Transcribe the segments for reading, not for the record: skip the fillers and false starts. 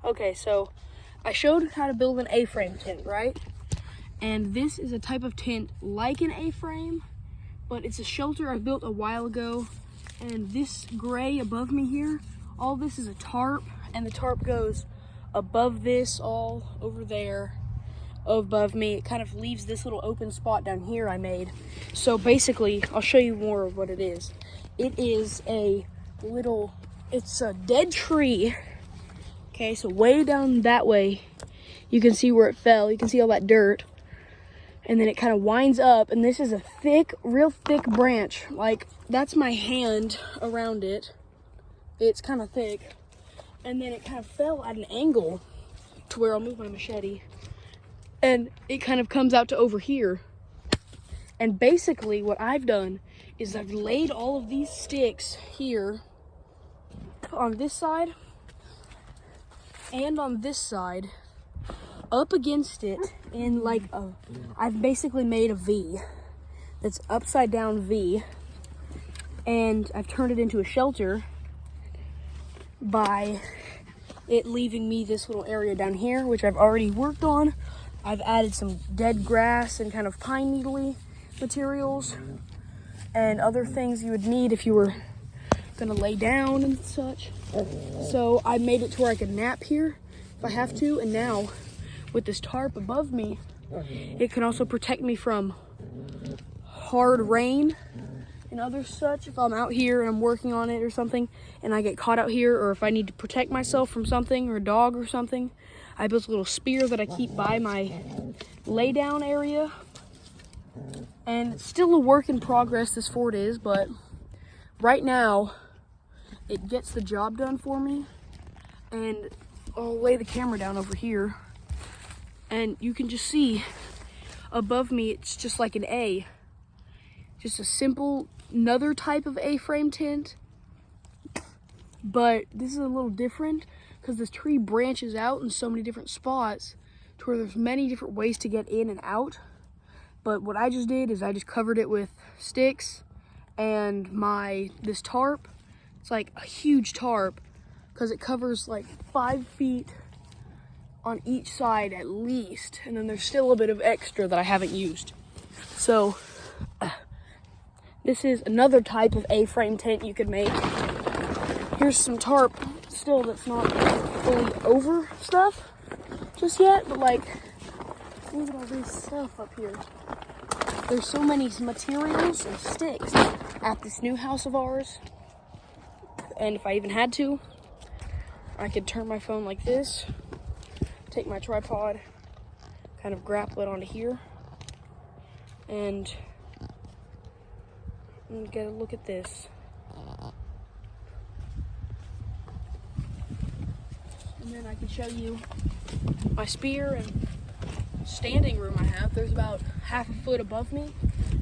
Okay, so I showed how to build an A-frame tent, right? And this is a type of tent like an A-frame, but it's a shelter I built a while ago. And this gray above me here, all this is a tarp, and the tarp goes above this, all over there, above me. It kind of leaves this little open spot down here I made. So basically, I'll show you more of what it is. It is it's a dead tree. Okay, so way down that way, you can see where it fell. You can see all that dirt. And then it kind of winds up, and this is a thick, real thick branch. Like, that's my hand around it. It's kind of thick. And then it kind of fell at an angle to where I'll move my machete. And it kind of comes out to over here. And basically what I've done is I've laid all of these sticks here on this side and on this side up against it in like I've basically made a V that's upside down V, and I've turned it into a shelter by it leaving me this little area down here, which I've already worked on. I've added some dead grass and kind of pine needly materials and other things you would need if you were gonna lay down and such. So I made it to where I can nap here if I have to, and now with this tarp above me, it can also protect me from hard rain and other such. If I'm out here and I'm working on it or something and I get caught out here, or if I need to protect myself from something or a dog or something, I built a little spear that I keep by my lay down area. And it's still a work in progress, this fort is, but right now it gets the job done for me. And I'll lay the camera down over here, and you can just see above me, it's just like an A. Just a simple, another type of A-frame tent. But this is a little different because this tree branches out in so many different spots to where there's many different ways to get in and out. But what I just did is I just covered it with sticks and this tarp. It's like a huge tarp because it covers like 5 feet on each side at least. And then there's still a bit of extra that I haven't used. So this is another type of A-frame tent you could make. Here's some tarp still that's not fully over stuff just yet, but like, look at all this stuff up here. There's so many materials and sticks at this new house of ours. And if I even had to, I could turn my phone like this, take my tripod, kind of grapple it onto here, and get a look at this. And then I can show you my spear and standing room I have. There's about half a foot above me,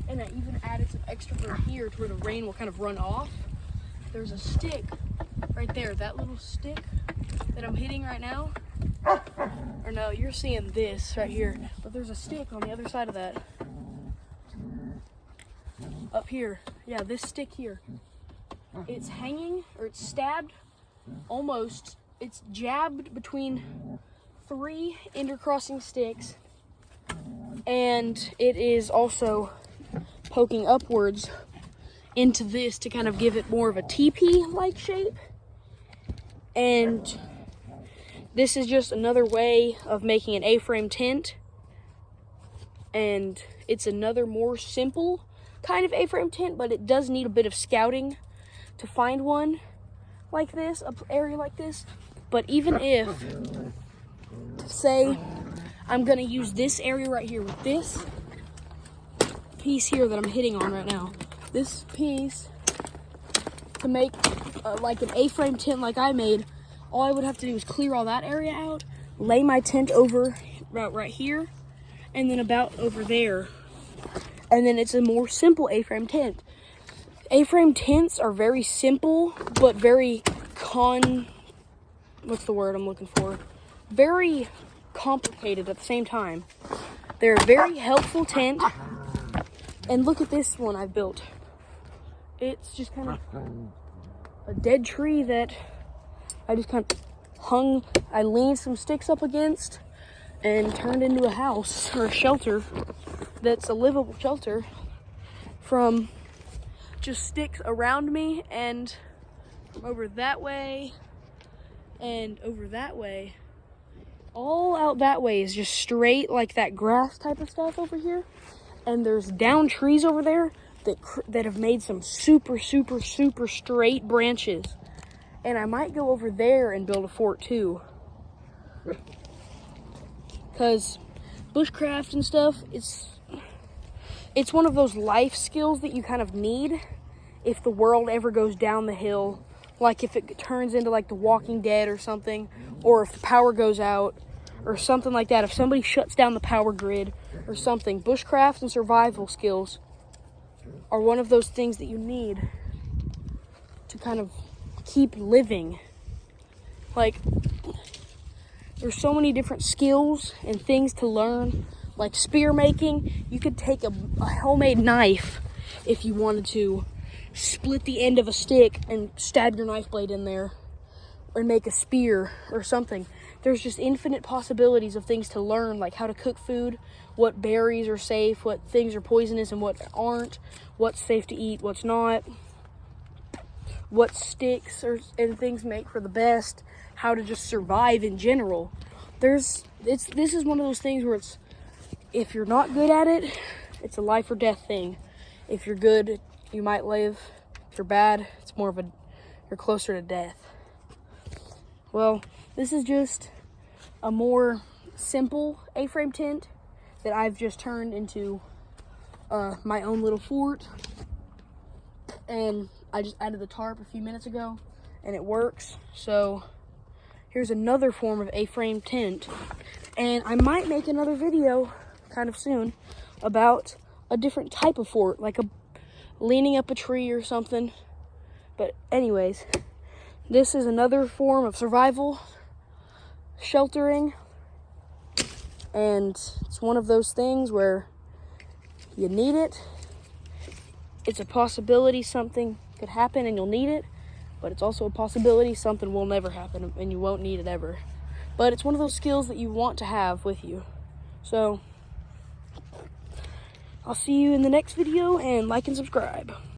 and I even added some extra room here to where the rain will kind of run off. There's a stick right there, that little stick that I'm hitting right now. Or no, you're seeing this right here, but there's a stick on the other side of that. Up here, yeah, this stick here. It's hanging, or it's stabbed, almost. It's jabbed between 3 intercrossing sticks, and it is also poking upwards into this to kind of give it more of a teepee-like shape. And this is just another way of making an A-frame tent, and it's another more simple kind of A-frame tent, but it does need a bit of scouting to find one like this, an area like this. But even if, say, I'm gonna use this area right here with this piece here that I'm hitting on right now, this piece, to make like an A-frame tent like I made, all I would have to do is clear all that area out, lay my tent over about right here, and then about over there. And then it's a more simple A-frame tent. A-frame tents are very simple, but very what's the word I'm looking for? Very complicated at the same time. They're a very helpful tent. And look at this one I've built. It's just kind of a dead tree that I just kind of I leaned some sticks up against and turned into a house or a shelter that's a livable shelter from just sticks around me, and from over that way and over that way. All out that way is just straight, like that grass type of stuff over here. And there's down trees over there that have made some super straight branches. And I might go over there and build a fort too. Because bushcraft and stuff, it's one of those life skills that you kind of need if the world ever goes down the hill. Like if it turns into like The Walking Dead or something, or if the power goes out or something like that. If somebody shuts down the power grid or something, bushcraft and survival skills are one of those things that you need to kind of keep living. Like, there's so many different skills and things to learn. Like spear making, you could take a homemade knife if you wanted to, split the end of a stick and stab your knife blade in there and make a spear or something. There's just infinite possibilities of things to learn, like how to cook food, what berries are safe, what things are poisonous and what aren't, what's safe to eat, what's not, what sticks and things make for the best, how to just survive in general. This is one of those things where if you're not good at it, it's a life or death thing. If you're good, you might live. If you're bad, it's more of you're closer to death. Well, this is just a more simple A-frame tent that I've just turned into my own little fort. And I just added the tarp a few minutes ago, and it works. So here's another form of A-frame tent. And I might make another video kind of soon about a different type of fort, like leaning up a tree or something. But anyways, this is another form of survival sheltering, and it's one of those things where you need it. It's a possibility something could happen and you'll need it, but it's also a possibility something will never happen and you won't need it ever. But it's one of those skills that you want to have with you. So I'll see you in the next video, and like and subscribe.